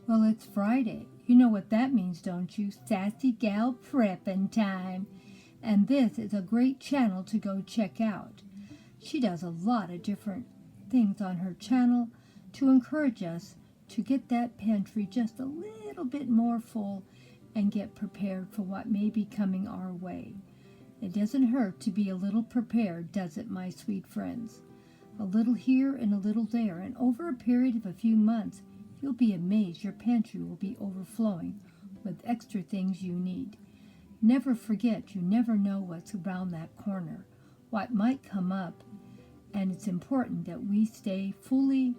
Well, it's Friday. You know what that means, don't you? Sassy gal prepping time. And this is a great channel to go check out. She does a lot of different things on her channel to encourage us to get that pantry just a little bit more full and get prepared for what may be coming our way. It doesn't hurt to be a little prepared, does it, my sweet friends? A little here and a little there, and over a period of a few months, you'll be amazed your pantry will be overflowing with extra things you need. Never forget, you never know what's around that corner, what might come up, and it's important that we stay fully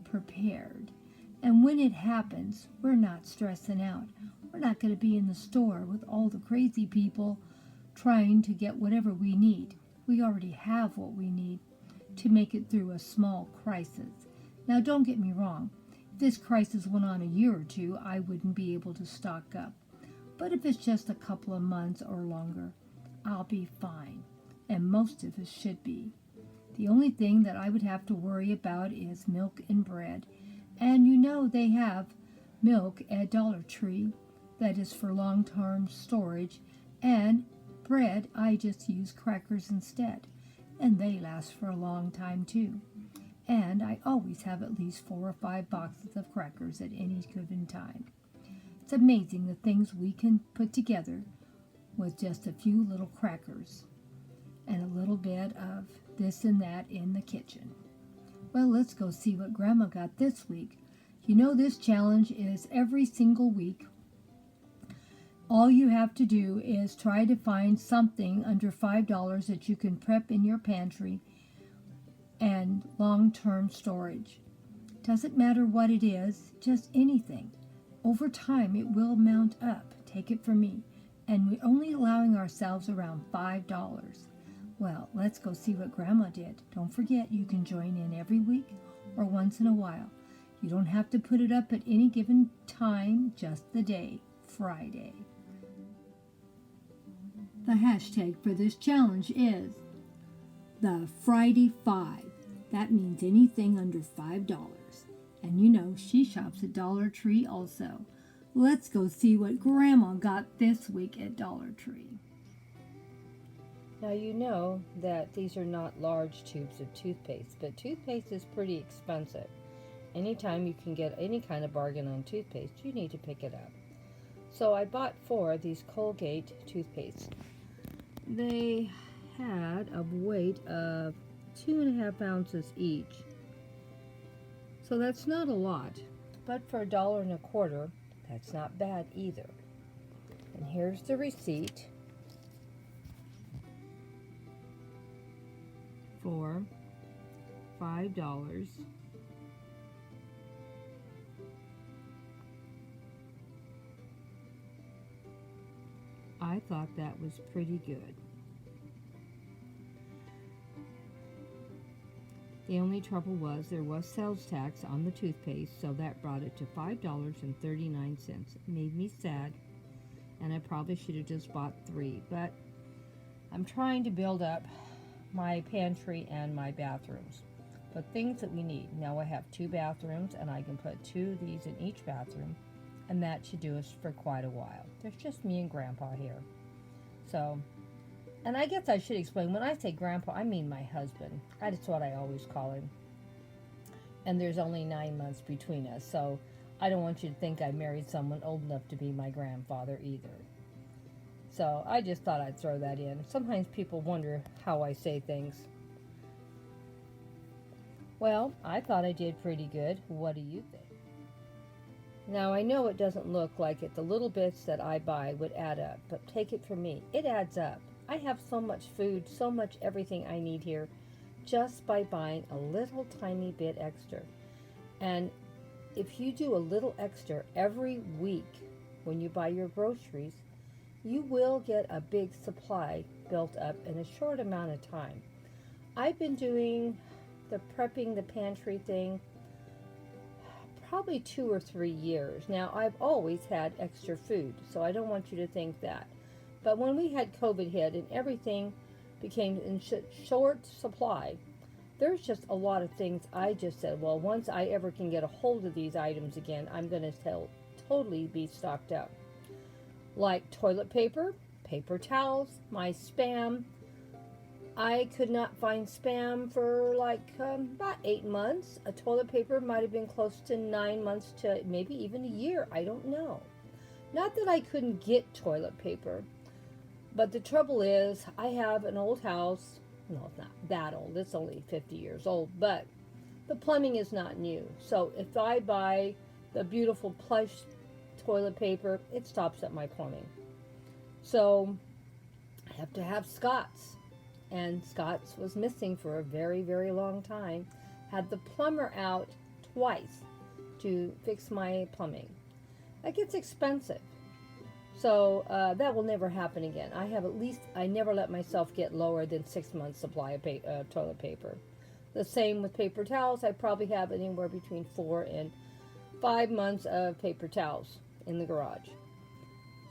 prepared. And when it happens, we're not stressing out. We're not going to be in the store with all the crazy people trying to get whatever we need. We already have what we need to make it through a small crisis. Now, don't get me wrong. If this crisis went on a year or two, I wouldn't be able to stock up. But if it's just a couple of months or longer, I'll be fine. And most of us should be. The only thing that I would have to worry about is milk and bread. And you know they have milk at Dollar Tree that is for long-term storage, and bread, I just use crackers instead, and they last for a long time too. And I always have at least 4 or 5 boxes of crackers at any given time. It's amazing the things we can put together with just a few little crackers and a little bit of this and that in the kitchen. Well, let's go see what Grandma got this week. You know this challenge is every single week. All you have to do is try to find something under $5 that you can prep in your pantry and long-term storage. Doesn't matter what it is, just anything. Over time, it will mount up. Take it from me. And we're only allowing ourselves around $5. Well, let's go see what Grandma did. Don't forget, you can join in every week or once in a while. You don't have to put it up at any given time, just the day, Friday. The hashtag for this challenge is the Friday 5. That means anything under $5. And you know, she shops at Dollar Tree also. Let's go see what Grandma got this week at Dollar Tree. Now you know that these are not large tubes of toothpaste, but toothpaste is pretty expensive. Anytime you can get any kind of bargain on toothpaste, you need to pick it up. So I bought 4 of these Colgate toothpaste. They had a weight of 2.5 ounces each. So that's not a lot, but for $1.25, that's not bad either. And here's the receipt for $5. I thought that was pretty good. The only trouble was there was sales tax on the toothpaste, so that brought it to $5.39. It made me sad, and I probably should have just bought 3, but I'm trying to build up my pantry and my bathrooms. But things that we need. Now I have 2 bathrooms, and I can put 2 of these in each bathroom, and that should do us for quite a while. There's just me and Grandpa here. So, and I guess I should explain, when I say Grandpa, I mean my husband. That's what I always call him. And there's only 9 months between us, so I don't want you to think I married someone old enough to be my grandfather either. So I just thought I'd throw that in. Sometimes people wonder how I say things. Well, I thought I did pretty good. What do you think? Now, I know it doesn't look like it. The little bits that I buy would add up, but take it from me. It adds up. I have so much food, so much everything I need here, just by buying a little tiny bit extra. And if you do a little extra every week when you buy your groceries, you will get a big supply built up in a short amount of time. I've been doing the prepping the pantry thing probably 2 or 3 years. Now, I've always had extra food, so I don't want you to think that. But when we had COVID hit and everything became in short supply, there's just a lot of things I just said, well, once I ever can get a hold of these items again, I'm going to totally be stocked up. Like toilet paper, paper towels, my Spam. I could not find Spam for like about 8 months. A toilet paper might have been close to 9 months to maybe even a year. I don't know. Not that I couldn't get toilet paper, but the trouble is I have an old house. No, it's not that old. It's only 50 years old, but the plumbing is not new. So if I buy the beautiful plush toilet paper, it stops at my plumbing. So I have to have Scott's. And Scott's was missing for a very, very long time. Had the plumber out twice to fix my plumbing. That gets expensive. So that will never happen again. I never let myself get lower than 6 months supply of toilet paper. The same with paper towels. I probably have anywhere between 4 and 5 months of paper towels in the garage.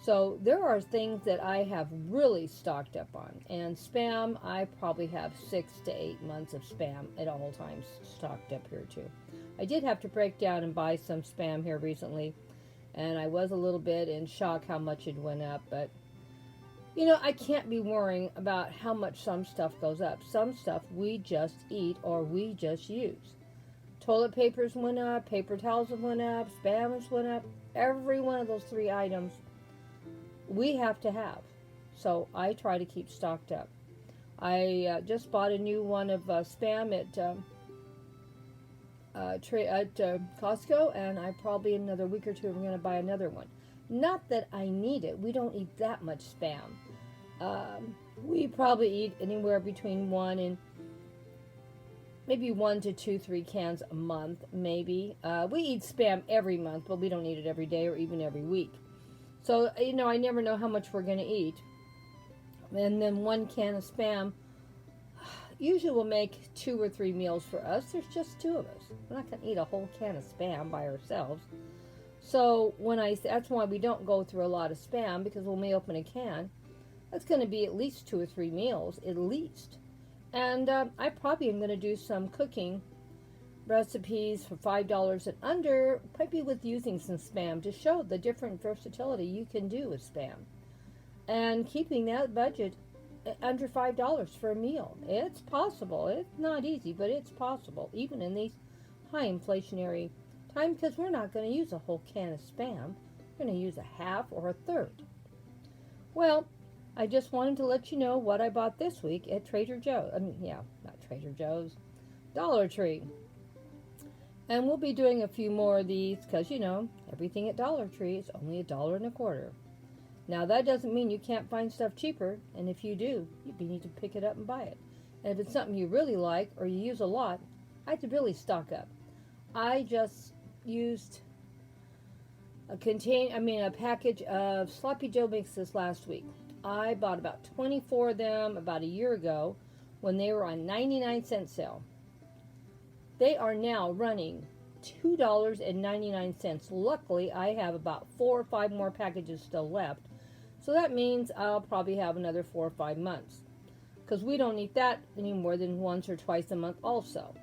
So there are things that I have really stocked up on. And Spam, I probably have 6 to 8 months of Spam at all times stocked up here too. I did have to break down and buy some Spam here recently. And I was a little bit in shock how much it went up. But, I can't be worrying about how much some stuff goes up. Some stuff we just eat or we just use. Toilet papers went up, paper towels went up, Spam went up. Every one of those 3 items we have to have. So I try to keep stocked up. I just bought a new one of Spam at Costco, and I probably in another week or two I'm going to buy another one. Not that I need it. We don't eat that much Spam. We probably eat anywhere between 1 to 2, 3 cans a month, maybe. We eat Spam every month, but we don't eat it every day or even every week. So, I never know how much we're going to eat. And then 1 can of Spam usually will make 2 or 3 meals for us. There's just 2 of us. We're not going to eat a whole can of Spam by ourselves. So that's why we don't go through a lot of Spam, because when we open a can, that's going to be at least 2 or 3 meals, at least. And I probably am going to do some cooking recipes for $5 and under, probably with using some Spam to show the different versatility you can do with Spam. And keeping that budget under $5 for a meal. It's possible. It's not easy, but it's possible, even in these high inflationary times, because we're not going to use a whole can of Spam. We're going to use a half or a third. Well, I just wanted to let you know what I bought this week at Trader Joe's. Not Trader Joe's, Dollar Tree. And we'll be doing a few more of these because, everything at Dollar Tree is only $1.25. Now, that doesn't mean you can't find stuff cheaper, and if you do, you need to pick it up and buy it. And if it's something you really like or you use a lot, I'd really stock up. I just used a package of Sloppy Joe mixes last week. I bought about 24 of them about a year ago when they were on 99-cent sale. They are now running $2.99. Luckily, I have about 4 or 5 more packages still left. So that means I'll probably have another 4 or 5 months. Because we don't eat that any more than once or twice a month also.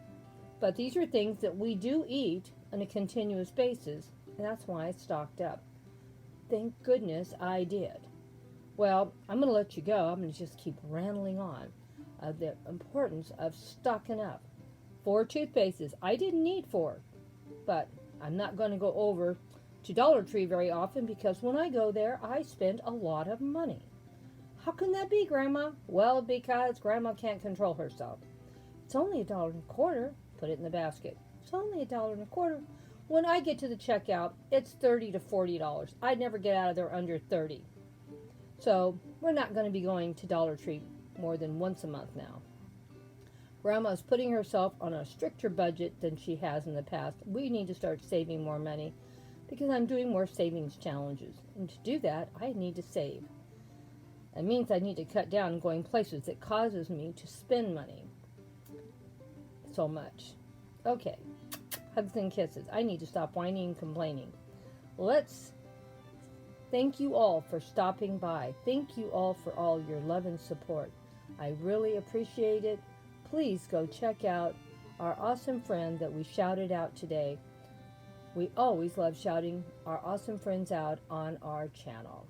But these are things that we do eat on a continuous basis. And that's why I stocked up. Thank goodness I did. Well, I'm going to let you go. I'm going to just keep rambling on. The importance of stocking up. 4 toothpastes. I didn't need 4, but I'm not going to go over to Dollar Tree very often because when I go there, I spend a lot of money. How can that be, Grandma? Well, because Grandma can't control herself. It's only $1.25. Put it in the basket. It's only $1.25. When I get to the checkout, it's $30 to $40. I never get out of there under $30. So we're not going to be going to Dollar Tree more than once a month now. Grandma's putting herself on a stricter budget than she has in the past. We need to start saving more money because I'm doing more savings challenges. And to do that, I need to save. That means I need to cut down going places that causes me to spend money so much. Okay, hugs and kisses. I need to stop whining and complaining. Let's thank you all for stopping by. Thank you all for all your love and support. I really appreciate it. please go check out our awesome friend that we shouted out today. We always love shouting our awesome friends out on our channel.